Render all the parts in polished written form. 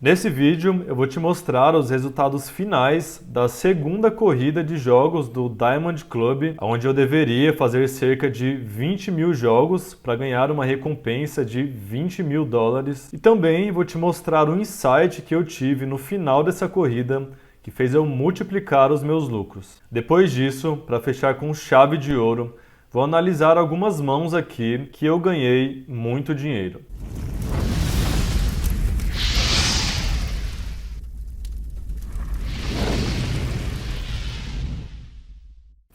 Nesse vídeo eu vou te mostrar os resultados finais da segunda corrida de jogos do Diamond Club, onde eu deveria fazer cerca de 20 mil jogos para ganhar uma recompensa de 20 mil dólares. E também vou te mostrar um insight que eu tive no final dessa corrida que fez eu multiplicar os meus lucros. Depois disso, para fechar com chave de ouro, vou analisar algumas mãos aqui que eu ganhei muito dinheiro.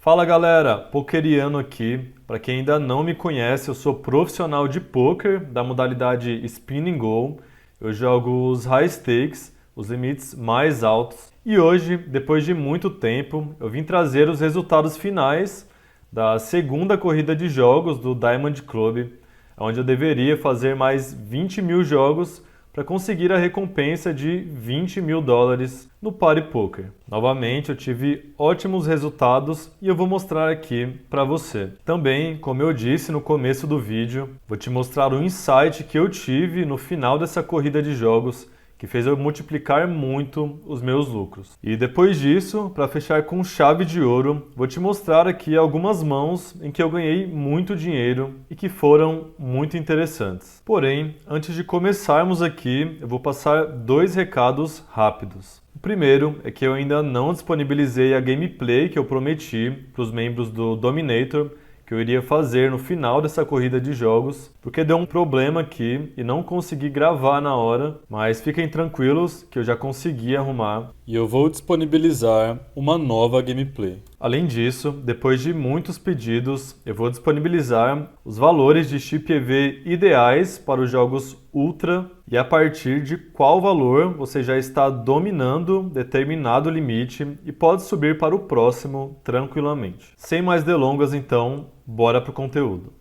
Fala galera, Pokeriano aqui. Para quem ainda não me conhece, eu sou profissional de poker da modalidade Spin and Go. Eu jogo os high stakes, os limites mais altos. E hoje, depois de muito tempo, eu vim trazer os resultados finais da segunda corrida de jogos do Diamond Club, onde eu deveria fazer mais 20 mil jogos para conseguir a recompensa de 20 mil dólares no Party Poker. Novamente, eu tive ótimos resultados e eu vou mostrar aqui para você. Também, como eu disse no começo do vídeo, vou te mostrar um insight que eu tive no final dessa corrida de jogos que fez eu multiplicar muito os meus lucros. E depois disso, para fechar com chave de ouro, vou te mostrar aqui algumas mãos em que eu ganhei muito dinheiro e que foram muito interessantes. Porém, antes de começarmos aqui, eu vou passar dois recados rápidos. O primeiro é que eu ainda não disponibilizei a gameplay que eu prometi para os membros do Dominator, que eu iria fazer no final dessa corrida de jogos, porque deu um problema aqui e não consegui gravar na hora, mas fiquem tranquilos que eu já consegui arrumar e eu vou disponibilizar uma nova gameplay. Além disso, depois de muitos pedidos, eu vou disponibilizar os valores de chip EV ideais para os jogos Ultra e a partir de qual valor você já está dominando determinado limite e pode subir para o próximo tranquilamente. Sem mais delongas então, bora pro conteúdo.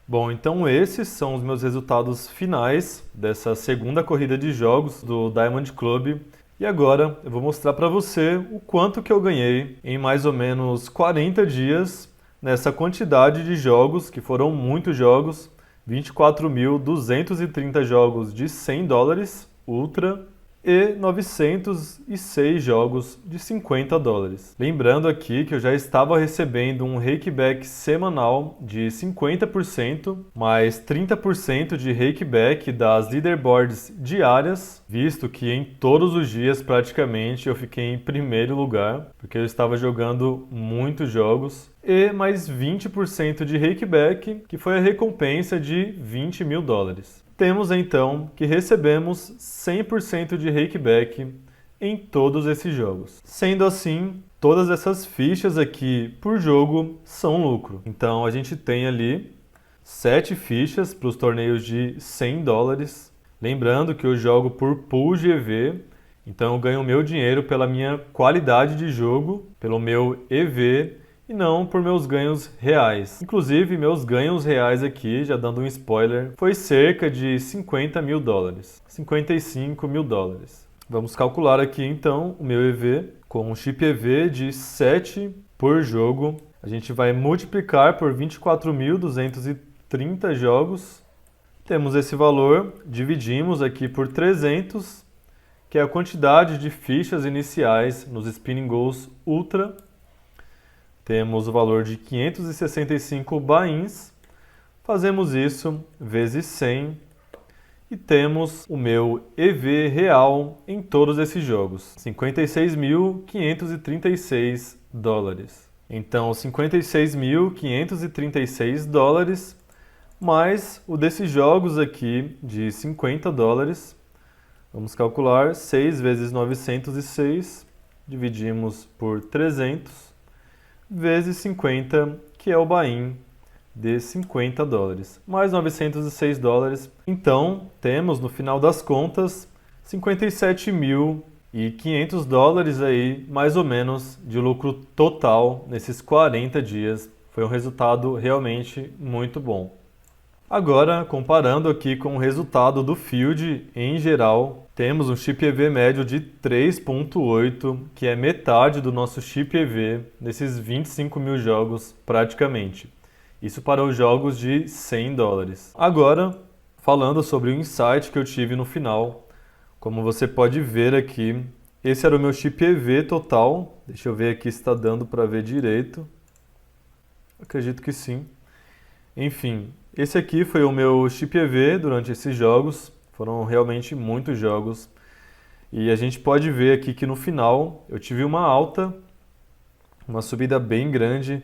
Bom, então esses são os meus resultados finais dessa segunda corrida de jogos do Diamond Club. E agora eu vou mostrar para você o quanto que eu ganhei em mais ou menos 40 dias nessa quantidade de jogos, que foram muitos jogos, 24.230 jogos de 100 dólares Ultra e 906 jogos de 50 dólares. Lembrando aqui que eu já estava recebendo um rakeback semanal de 50%, mais 30% de rakeback das leaderboards diárias, visto que em todos os dias praticamente eu fiquei em primeiro lugar, porque eu estava jogando muitos jogos, e mais 20% de rakeback, que foi a recompensa de 20 mil dólares. Temos então que recebemos 100% de rakeback em todos esses jogos. Sendo assim, todas essas fichas aqui por jogo são lucro. Então a gente tem ali 7 fichas para os torneios de 100 dólares. Lembrando que eu jogo por pool de EV, então eu ganho meu dinheiro pela minha qualidade de jogo, pelo meu EV, e não por meus ganhos reais. Inclusive, meus ganhos reais aqui, já dando um spoiler, foi cerca de 50 mil dólares, 55 mil dólares. Vamos calcular aqui então o meu EV com um chip EV de 7 por jogo. A gente vai multiplicar por 24.230 jogos. Temos esse valor, dividimos aqui por 300, que é a quantidade de fichas iniciais nos Spin and Go's Ultra. Temos o valor de 565 buy-ins, fazemos isso vezes 100 e temos o meu EV real em todos esses jogos, 56.536 dólares. Então, 56.536 dólares mais o desses jogos aqui de 50 dólares. Vamos calcular 6 vezes 906, dividimos por 300. Vezes 50, que é o buy-in de 50 dólares, mais 906 dólares. Então, temos no final das contas 57.500 dólares aí, mais ou menos, de lucro total nesses 40 dias. Foi um resultado realmente muito bom. Agora, comparando aqui com o resultado do Field em geral, temos um chip EV médio de 3.8, que é metade do nosso chip EV nesses 25 mil jogos praticamente. Isso para os jogos de 100 dólares. Agora, falando sobre o insight que eu tive no final, Como você pode ver aqui, esse era o meu chip EV total. Deixa eu ver aqui se está dando para ver direito. Acredito que sim. Enfim, esse aqui foi o meu chip EV durante esses jogos. Foram realmente muitos jogos. E a gente pode ver aqui que no final eu tive uma alta, uma subida bem grande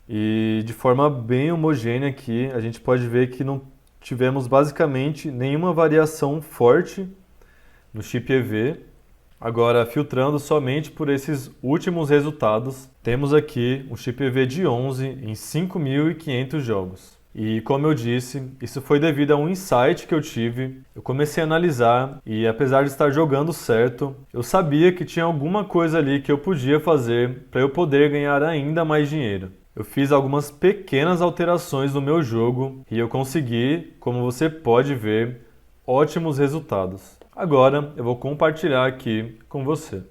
e de forma bem homogênea aqui. A gente pode ver que não tivemos basicamente nenhuma variação forte no chip EV. Agora, filtrando somente por esses últimos resultados, temos aqui um chip EV de 11 em 5.500 jogos. E como eu disse, isso foi devido a um insight que eu tive. Eu comecei a analisar e apesar de estar jogando certo, eu sabia que tinha alguma coisa ali que eu podia fazer para eu poder ganhar ainda mais dinheiro. Eu fiz algumas pequenas alterações no meu jogo e eu consegui, como você pode ver, ótimos resultados. Agora eu vou compartilhar aqui com você.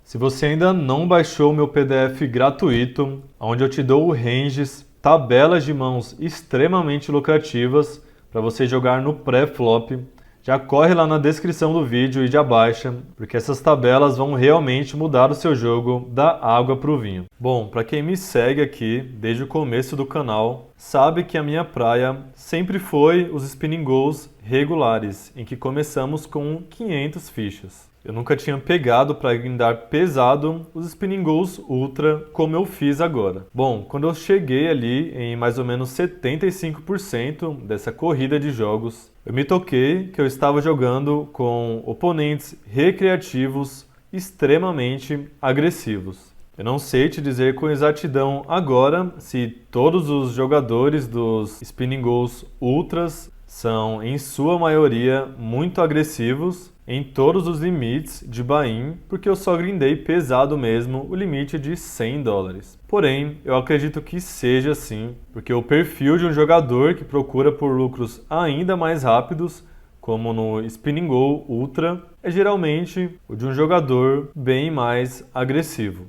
Se você ainda não baixou o meu PDF gratuito, onde eu te dou ranges, tabelas de mãos extremamente lucrativas para você jogar no pré-flop, já corre lá na descrição do vídeo e já baixa, porque essas tabelas vão realmente mudar o seu jogo da água para o vinho. Bom, para quem me segue aqui desde o começo do canal, sabe que a minha praia sempre foi os spinning goals regulares, em que começamos com 500 fichas. Eu nunca tinha pegado para grindar pesado os spinning goals ultra como eu fiz agora. Bom, quando eu cheguei ali em mais ou menos 75% dessa corrida de jogos, eu me toquei que eu estava jogando com oponentes recreativos extremamente agressivos. Eu não sei te dizer com exatidão agora se todos os jogadores dos spinning goals ultras são, em sua maioria, muito agressivos em todos os limites de buy-in, porque eu só grindei pesado mesmo o limite de $100. Porém, eu acredito que seja assim, porque o perfil de um jogador que procura por lucros ainda mais rápidos, como no Spinning Goal Ultra, é geralmente o de um jogador bem mais agressivo.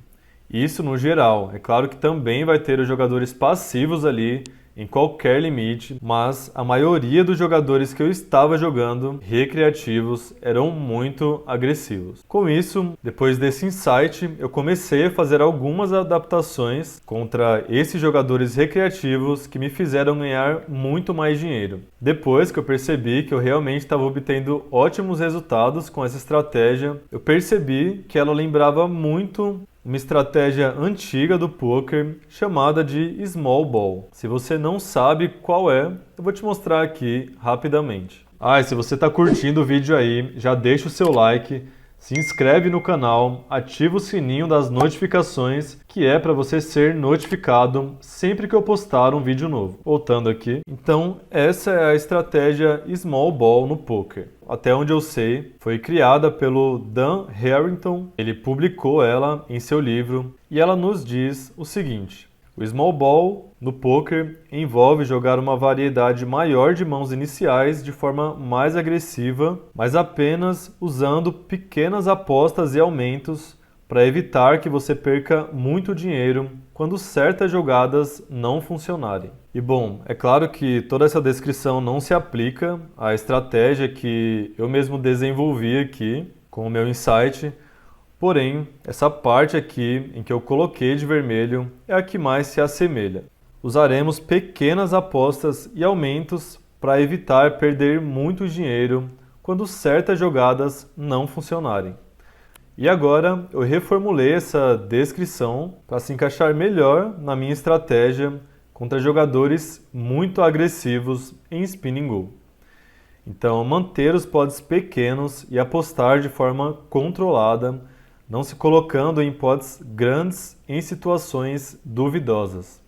Isso no geral. É claro que também vai ter os jogadores passivos ali, em qualquer limite, mas a maioria dos jogadores que eu estava jogando recreativos eram muito agressivos. Com isso, depois desse insight, eu comecei a fazer algumas adaptações contra esses jogadores recreativos que me fizeram ganhar muito mais dinheiro. Depois que eu percebi que eu realmente estava obtendo ótimos resultados com essa estratégia, eu percebi que ela lembrava muito uma estratégia antiga do poker chamada de Small Ball. Se você não sabe qual é, eu vou te mostrar aqui rapidamente. E se você está curtindo o vídeo aí, já deixa o seu like, se inscreve no canal, ativa o sininho das notificações, que é para você ser notificado sempre que eu postar um vídeo novo. Voltando aqui, então essa é a estratégia Small Ball no poker. Até onde eu sei, foi criada pelo Dan Harrington. Ele publicou ela em seu livro e ela nos diz o seguinte: o Small Ball no poker envolve jogar uma variedade maior de mãos iniciais de forma mais agressiva, mas apenas usando pequenas apostas e aumentos para evitar que você perca muito dinheiro quando certas jogadas não funcionarem. E bom, é claro que toda essa descrição não se aplica à estratégia que eu mesmo desenvolvi aqui com o meu insight, porém, essa parte aqui em que eu coloquei de vermelho é a que mais se assemelha. Usaremos pequenas apostas e aumentos para evitar perder muito dinheiro quando certas jogadas não funcionarem. E agora eu reformulei essa descrição para se encaixar melhor na minha estratégia contra jogadores muito agressivos em Spinning Goal. Então, manter os pods pequenos e apostar de forma controlada, não se colocando em pods grandes em situações duvidosas,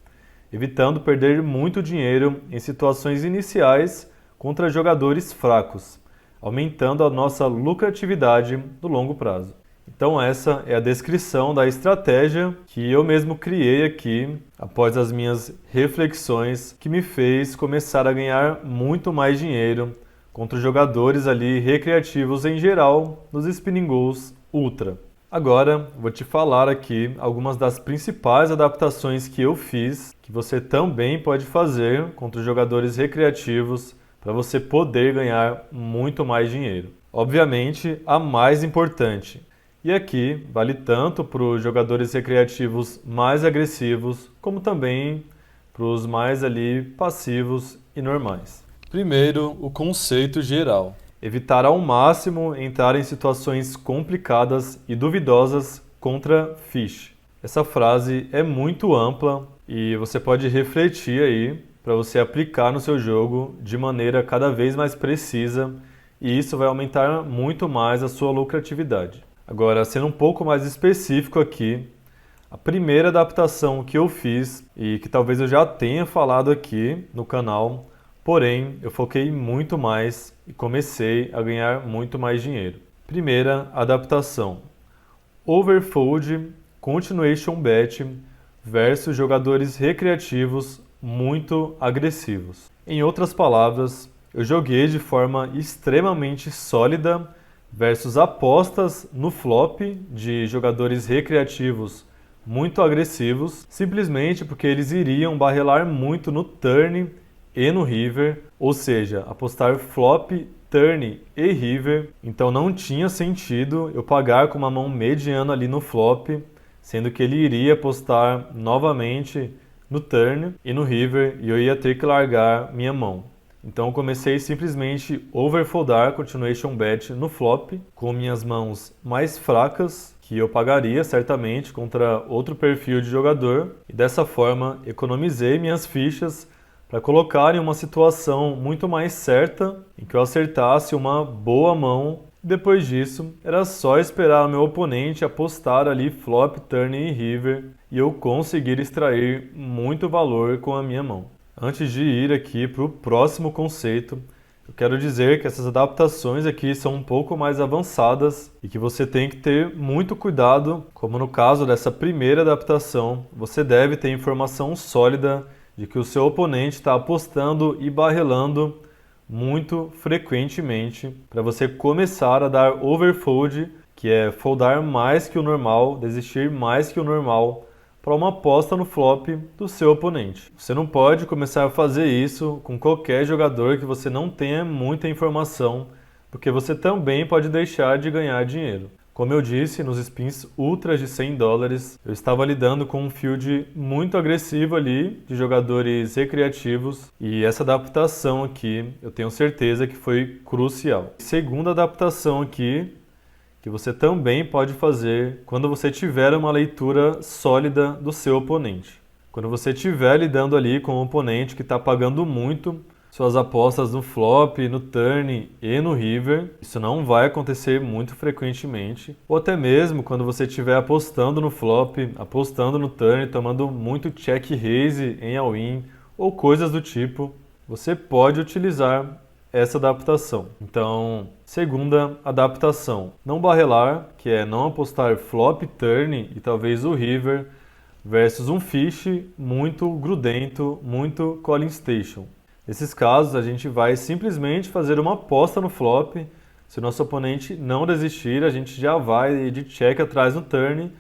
evitando perder muito dinheiro em situações iniciais contra jogadores fracos, aumentando a nossa lucratividade no longo prazo. Então essa é a descrição da estratégia que eu mesmo criei aqui após as minhas reflexões, que me fez começar a ganhar muito mais dinheiro contra os jogadores ali recreativos em geral nos Spinning Goals Ultra. Agora vou te falar aqui algumas das principais adaptações que eu fiz, que você também pode fazer contra os jogadores recreativos para você poder ganhar muito mais dinheiro. obviamente a mais importante. E aqui vale tanto para os jogadores recreativos mais agressivos, como também para os mais ali passivos e normais. Primeiro, o conceito geral. Evitar ao máximo entrar em situações complicadas e duvidosas contra fish. Essa frase é muito ampla e você pode refletir aí para você aplicar no seu jogo de maneira cada vez mais precisa e isso vai aumentar muito mais a sua lucratividade. Agora, sendo um pouco mais específico aqui, a primeira adaptação que eu fiz e que talvez eu já tenha falado aqui no canal, porém eu foquei muito mais e comecei a ganhar muito mais dinheiro. Primeira adaptação: Overfold Continuation Bet versus jogadores recreativos muito agressivos. Em outras palavras, eu joguei de forma extremamente sólida versus apostas no flop de jogadores recreativos muito agressivos, simplesmente porque eles iriam barrelar muito no turn e no river, ou seja, apostar flop, turn e river. Então não tinha sentido eu pagar com uma mão mediana ali no flop, sendo que ele iria apostar novamente no turn e no river e eu ia ter que largar minha mão. Então eu comecei simplesmente overfoldar continuation bet no flop com minhas mãos mais fracas, que eu pagaria certamente contra outro perfil de jogador, e dessa forma economizei minhas fichas para colocar em uma situação muito mais certa, em que eu acertasse uma boa mão. Depois disso, era só esperar o meu oponente apostar ali flop, turn e river e eu conseguir extrair muito valor com a minha mão. Antes de ir aqui para o próximo conceito, eu quero dizer que essas adaptações aqui são um pouco mais avançadas e que você tem que ter muito cuidado, como no caso dessa primeira adaptação, você deve ter informação sólida de que o seu oponente está apostando e barrelando muito frequentemente para você começar a dar overfold, que é foldar mais que o normal, desistir mais que o normal para uma aposta no flop do seu oponente. Você não pode começar a fazer isso com qualquer jogador que você não tenha muita informação, porque você também pode deixar de ganhar dinheiro. Como eu disse, nos spins ultras de $100, eu estava lidando com um field muito agressivo ali, de jogadores recreativos, e essa adaptação aqui, eu tenho certeza que foi crucial. Segunda adaptação aqui, que você também pode fazer quando você tiver uma leitura sólida do seu oponente. Quando você estiver lidando ali com um oponente que está pagando muito suas apostas no flop, no turn e no river, isso não vai acontecer muito frequentemente, ou até mesmo quando você estiver apostando no flop, apostando no turn, tomando muito check raise em all-in ou coisas do tipo, você pode utilizar essa adaptação. Então, segunda adaptação, não barrelar, que é não apostar flop, turn e talvez o river, versus um fish muito grudento, muito calling station. Nesses casos, a gente vai simplesmente fazer uma aposta no flop. Se o nosso oponente não desistir, a gente já vai de check atrás no turn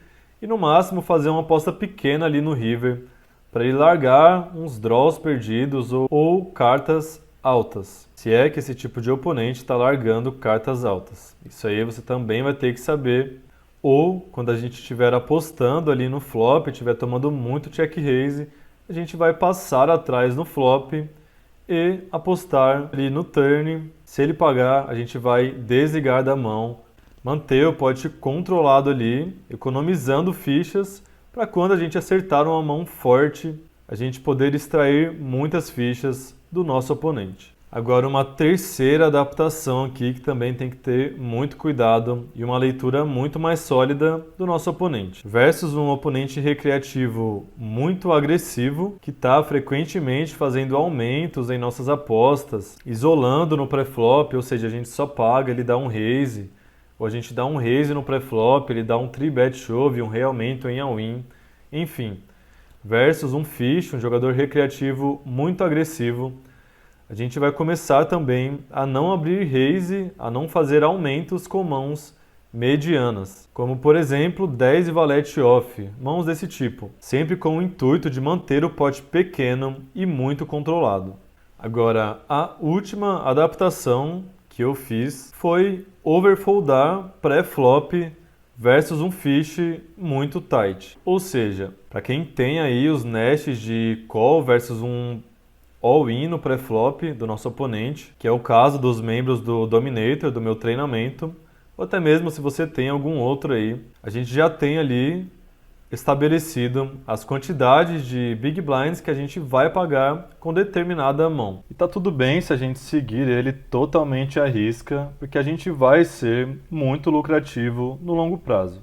e no máximo fazer uma aposta pequena ali no river para ele largar uns draws perdidos ou cartas altas. Se é que esse tipo de oponente está largando cartas altas. Isso aí você também vai ter que saber. Ou quando a gente estiver apostando ali no flop, estiver tomando muito check raise, a gente vai passar atrás no flop e apostar ali no turn. Se ele pagar, a gente vai desligar da mão, manter o pot controlado ali, economizando fichas para quando a gente acertar uma mão forte, a gente poder extrair muitas fichas do nosso oponente. Agora uma terceira adaptação aqui que também tem que ter muito cuidado e uma leitura muito mais sólida do nosso oponente. Versus um oponente recreativo muito agressivo que está frequentemente fazendo aumentos em nossas apostas, isolando no pré-flop, ou seja, a gente só paga, ele dá um raise, ou a gente dá um raise no pré-flop, ele dá um 3-bet shove, um reaumento em all-in, enfim. Versus um fish, um jogador recreativo muito agressivo, a gente vai começar também a não abrir raise, a não fazer aumentos com mãos medianas, como por exemplo 10 e valete off, mãos desse tipo, sempre com o intuito de manter o pot pequeno e muito controlado. Agora, a última adaptação, que eu fiz foi overfoldar pré-flop versus um fish muito tight. Ou seja, para quem tem aí os nests de call versus um all-in no pré-flop do nosso oponente, que é o caso dos membros do Dominator, do meu treinamento, ou até mesmo se você tem algum outro aí, a gente já tem ali estabelecido as quantidades de Big Blinds que a gente vai pagar com determinada mão. E tá tudo bem se a gente seguir ele totalmente à risca, porque a gente vai ser muito lucrativo no longo prazo.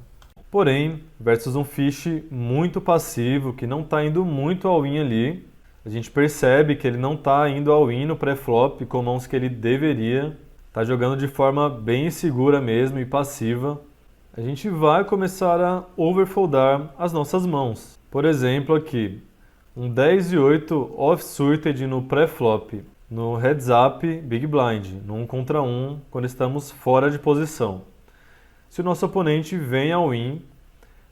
Porém, versus um fish muito passivo, que não está indo muito all-in ali, a gente percebe que ele não está indo all-in no pré-flop com mãos que ele deveria, está jogando de forma bem insegura mesmo e passiva. A gente vai começar a overfoldar as nossas mãos. Por exemplo, aqui, um 10 e 8 off-suited no pré-flop, no heads-up Big Blind, no 1 contra 1, quando estamos fora de posição. Se o nosso oponente vem ao win,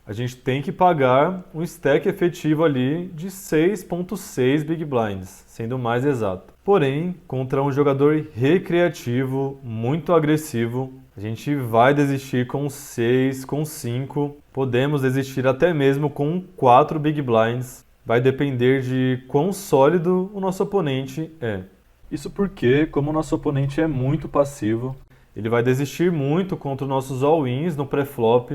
a gente tem que pagar um stack efetivo ali de 6.6 Big Blinds, sendo mais exato. Porém, contra um jogador recreativo, muito agressivo, a gente vai desistir com 6, com 5, podemos desistir até mesmo com 4 Big Blinds. Vai depender de quão sólido o nosso oponente é. Isso porque, como o nosso oponente é muito passivo, ele vai desistir muito contra os nossos all-ins no pré-flop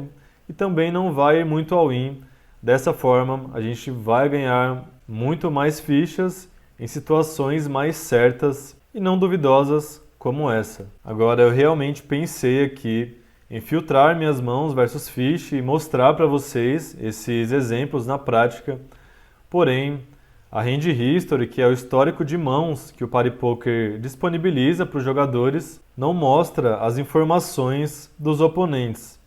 e também não vai ir muito all-in. Dessa forma, a gente vai ganhar muito mais fichas em situações mais certas e não duvidosas como essa. Agora, eu realmente pensei aqui em filtrar minhas mãos versus fish e mostrar para vocês esses exemplos na prática. Porém, a Hand History, que é o histórico de mãos que o PariPoker disponibiliza para os jogadores, não mostra as informações dos oponentes.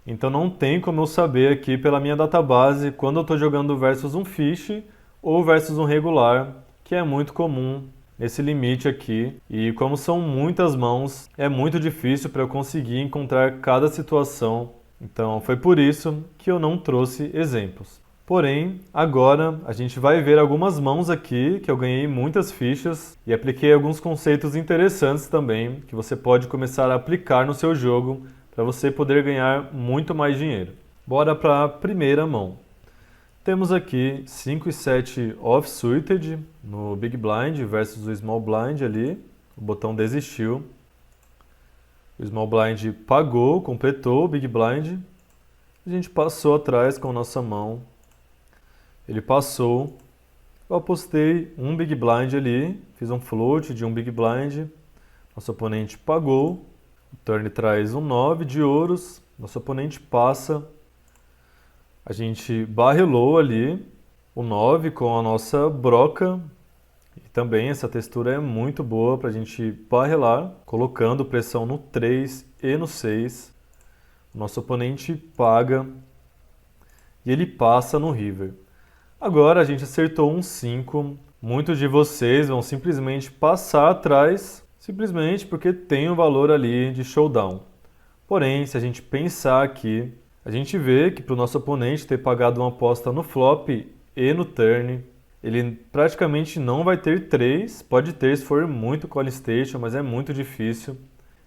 Então não tem como eu saber aqui pela minha database quando eu estou jogando versus um fish ou versus um regular, que é muito comum nesse limite aqui. E como são muitas mãos, é muito difícil para eu conseguir encontrar cada situação. Então foi por isso que eu não trouxe exemplos. Porém, agora a gente vai ver algumas mãos aqui que eu ganhei muitas fichas e apliquei alguns conceitos interessantes também que você pode começar a aplicar no seu jogo para você poder ganhar muito mais dinheiro. Bora para a primeira mão. Temos aqui 5 e 7 off-suited no Big Blind versus o Small Blind ali. O botão desistiu. O Small Blind pagou, completou o Big Blind. A gente passou atrás com a nossa mão. Ele passou. Eu apostei um Big Blind ali. Fiz um float de um Big Blind. Nosso oponente pagou. O turn traz um 9 de ouros. Nosso oponente passa. A gente barrelou ali o 9 com a nossa broca. E também essa textura é muito boa para a gente barrelar, colocando pressão no 3 e no 6. O nosso oponente paga e ele passa no river. Agora a gente acertou um 5. Muitos de vocês vão simplesmente passar atrás, simplesmente porque tem um valor ali de showdown. Porém, se a gente pensar aqui, a gente vê que para o nosso oponente ter pagado uma aposta no flop e no turn, ele praticamente não vai ter 3, pode ter se for muito call station, mas é muito difícil.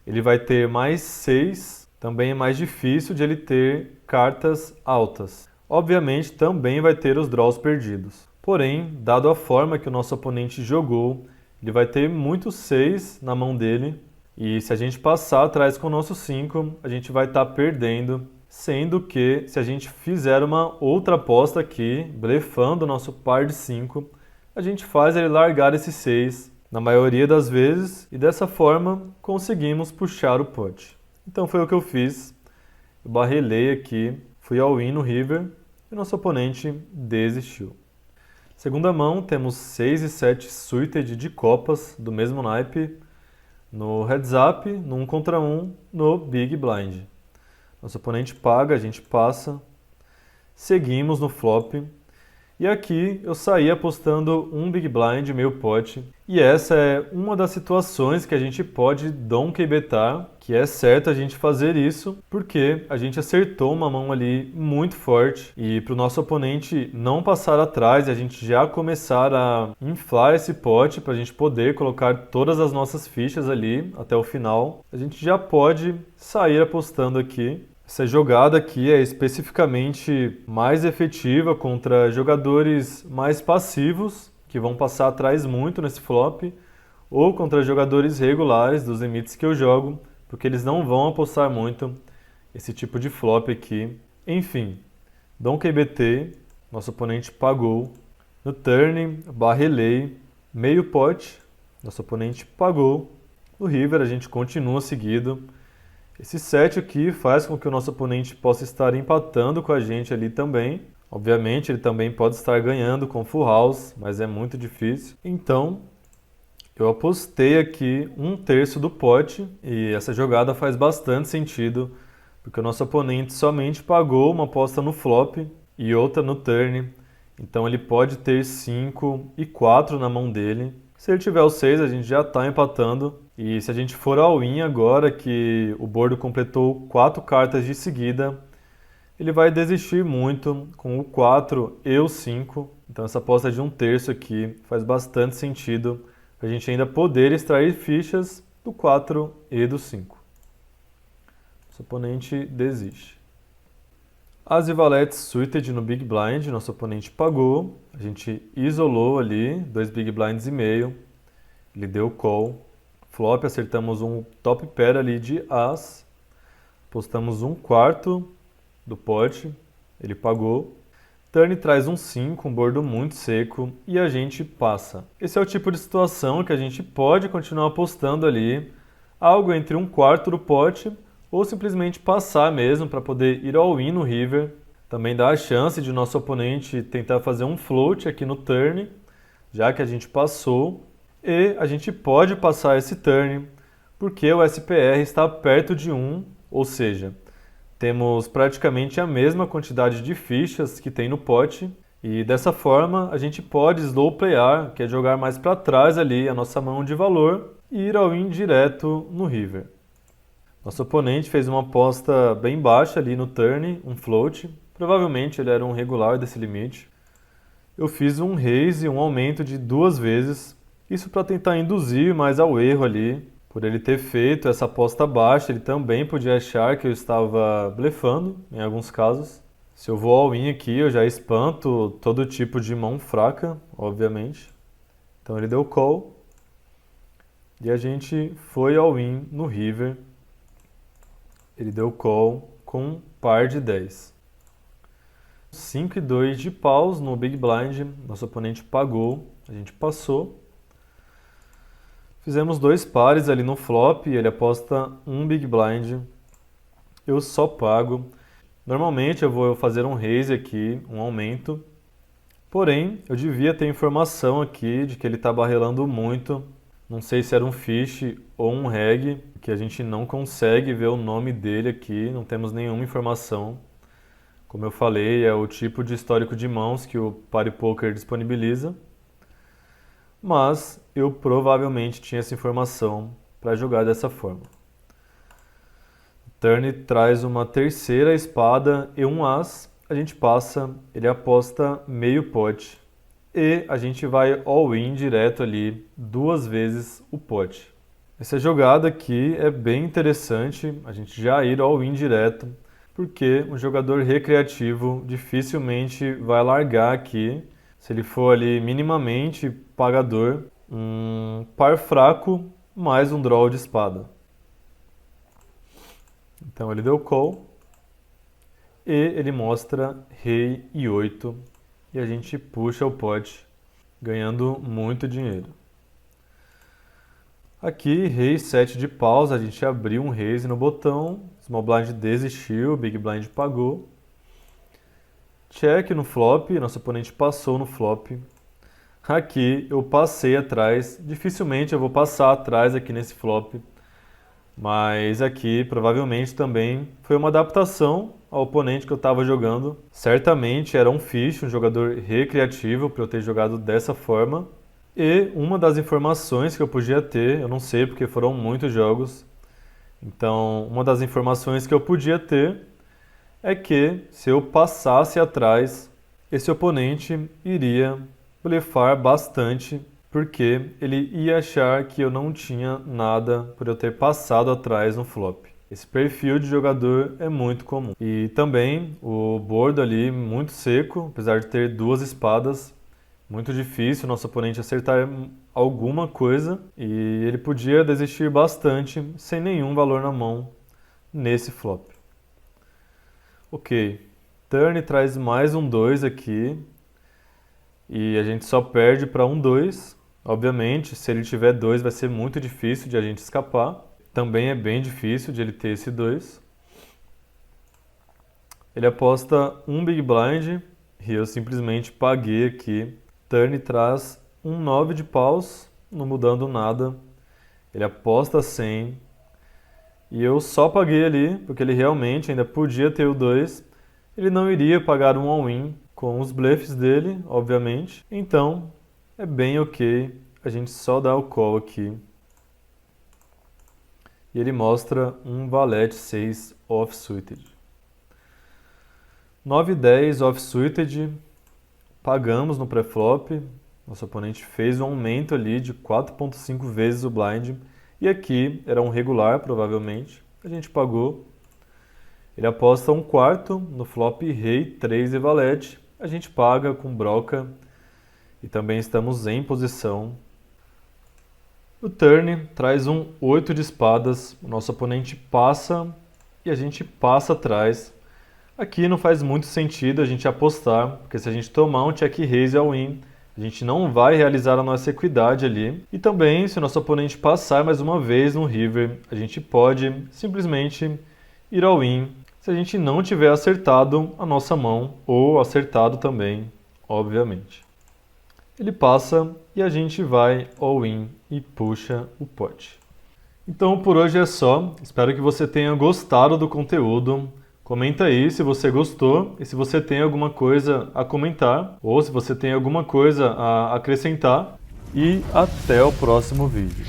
Ele vai ter mais 6, também é mais difícil de ele ter cartas altas. Obviamente também vai ter os draws perdidos. Porém, dado a forma que o nosso oponente jogou, ele vai ter muitos 6 na mão dele. E se a gente passar atrás com o nosso 5, a gente vai estar perdendo. Sendo que se a gente fizer uma outra aposta aqui, blefando o nosso par de 5, a gente faz ele largar esse 6 na maioria das vezes e dessa forma conseguimos puxar o pot. Então foi o que eu fiz. Eu barrelei aqui, fui all-in no river e nosso oponente desistiu. Segunda mão, temos 6 e 7 suited de copas do mesmo naipe no heads up, no 1 contra 1, no Big Blind. Nosso oponente paga, a gente passa, seguimos no flop E aqui eu saí apostando um Big Blind meio pote. E essa é uma das situações que a gente pode donkey betar, que é certo a gente fazer isso, porque a gente acertou uma mão ali muito forte e para o nosso oponente não passar atrás e a gente já começar a inflar esse pote para a gente poder colocar todas as nossas fichas ali até o final, a gente já pode sair apostando aqui. Essa jogada aqui é especificamente mais efetiva contra jogadores mais passivos, que vão passar atrás muito nesse flop, ou contra jogadores regulares dos limites que eu jogo, porque eles não vão apostar muito esse tipo de flop aqui. Enfim, Donkey BT, nosso oponente pagou. No turn, barrelei, meio pot, nosso oponente pagou. No river a gente continua seguido. Esse set aqui faz com que o nosso oponente possa estar empatando com a gente ali também. Obviamente ele também pode estar ganhando com full house, mas é muito difícil. Então eu apostei aqui 1/3 do pote e essa jogada faz bastante sentido, porque o nosso oponente somente pagou uma aposta no flop e outra no turn. Então ele pode ter 5 e 4 na mão dele. Se ele tiver o 6, a gente já está empatando. E se a gente for all-in agora, que o bordo completou 4 cartas de seguida, ele vai desistir muito com o 4 e o 5. Então essa aposta de 1/3 aqui faz bastante sentido para a gente ainda poder extrair fichas do 4 e do 5. Nosso oponente desiste. As e valetes suited no Big Blind, nosso oponente pagou. A gente isolou ali, 2 Big Blinds e meio. Ele deu call. Flop, acertamos um top pair ali de As. Apostamos 1/4 do pote. Ele pagou. Turn traz um 5, um bordo muito seco. E a gente passa. Esse é o tipo de situação que a gente pode continuar apostando ali. Algo entre 1/4 do pote ou simplesmente passar mesmo para poder ir all-in no river. Também dá a chance de nosso oponente tentar fazer um float aqui no turn, já que a gente passou. E a gente pode passar esse turn, porque o SPR está perto de 1, ou seja, temos praticamente a mesma quantidade de fichas que tem no pote. E dessa forma a gente pode slow playar, que é jogar mais para trás ali a nossa mão de valor e ir all-in direto no river. Nosso oponente fez uma aposta bem baixa ali no turn, um float. Provavelmente ele era um regular desse limite. Eu fiz um raise, um aumento de 2 vezes. Isso para tentar induzir mais ao erro ali. Por ele ter feito essa aposta baixa, ele também podia achar que eu estava blefando, em alguns casos. Se eu vou all-in aqui, eu já espanto todo tipo de mão fraca, obviamente. Então ele deu call. E a gente foi all-in no river. Ele deu call com par de 10. 5 e 2 de paus no Big Blind. Nosso oponente pagou. A gente passou. Fizemos 2 pares ali no flop. Ele aposta um Big Blind. Eu só pago. Normalmente eu vou fazer um raise aqui, um aumento. Porém, eu devia ter informação aqui de que ele está barrelando muito. Não sei se era um fish ou um reg, que a gente não consegue ver o nome dele aqui, não temos nenhuma informação. Como eu falei, é o tipo de histórico de mãos que o Party Poker disponibiliza. Mas eu provavelmente tinha essa informação para jogar dessa forma. Turn traz uma terceira espada e um as. A gente passa, ele aposta meio pote. E a gente vai all-in direto ali, 2 vezes o pote. Essa jogada aqui é bem interessante, a gente já ir all-in direto, porque um jogador recreativo dificilmente vai largar aqui, se ele for ali minimamente pagador, um par fraco mais um draw de espada. Então ele deu call e ele mostra rei e 8 e a gente puxa o pote ganhando muito dinheiro. Aqui, rei 7 de paus, a gente abriu um raise no botão, small blind desistiu, big blind pagou. Check no flop, nosso oponente passou no flop. Aqui eu passei atrás, dificilmente eu vou passar atrás aqui nesse flop, mas aqui provavelmente também foi uma adaptação ao oponente que eu estava jogando. Certamente era um fish, um jogador recreativo, para eu ter jogado dessa forma. E uma das informações que eu podia ter, eu não sei porque foram muitos jogos, então uma das informações que eu podia ter é que se eu passasse atrás, esse oponente iria blefar bastante, porque ele ia achar que eu não tinha nada por eu ter passado atrás no flop. Esse perfil de jogador é muito comum. E também o board ali muito seco, apesar de ter duas espadas, muito difícil o nosso oponente acertar alguma coisa e ele podia desistir bastante sem nenhum valor na mão nesse flop. Ok, turn traz mais um 2 aqui e a gente só perde para um 2. Obviamente, se ele tiver 2 vai ser muito difícil de a gente escapar. Também é bem difícil de ele ter esse 2. Ele aposta um Big Blind e eu simplesmente paguei aqui. Turn traz um 9 de paus, não mudando nada. Ele aposta 100. E eu só paguei ali, porque ele realmente ainda podia ter o 2. Ele não iria pagar um all-in com os blefs dele, obviamente. Então, é bem ok. A gente só dá o call aqui. E ele mostra um valete 6 off-suited. 9-10 off-suited. Pagamos no pré-flop. Nosso oponente fez um aumento ali de 4.5 vezes o blind. E aqui era um regular, provavelmente. A gente pagou. Ele aposta um quarto no flop rei, 3 e valete. A gente paga com broca. E também estamos em posição. O turn traz um 8 de espadas, o nosso oponente passa e a gente passa atrás. Aqui não faz muito sentido a gente apostar, porque se a gente tomar um check raise all-in, a gente não vai realizar a nossa equidade ali. E também, se o nosso oponente passar mais uma vez no river, a gente pode simplesmente ir all-in, se a gente não tiver acertado a nossa mão, ou acertado também, obviamente. Ele passa e a gente vai all-in e puxa o pote. Então por hoje é só, espero que você tenha gostado do conteúdo. Comenta aí se você gostou e se você tem alguma coisa a comentar ou se você tem alguma coisa a acrescentar. E até o próximo vídeo.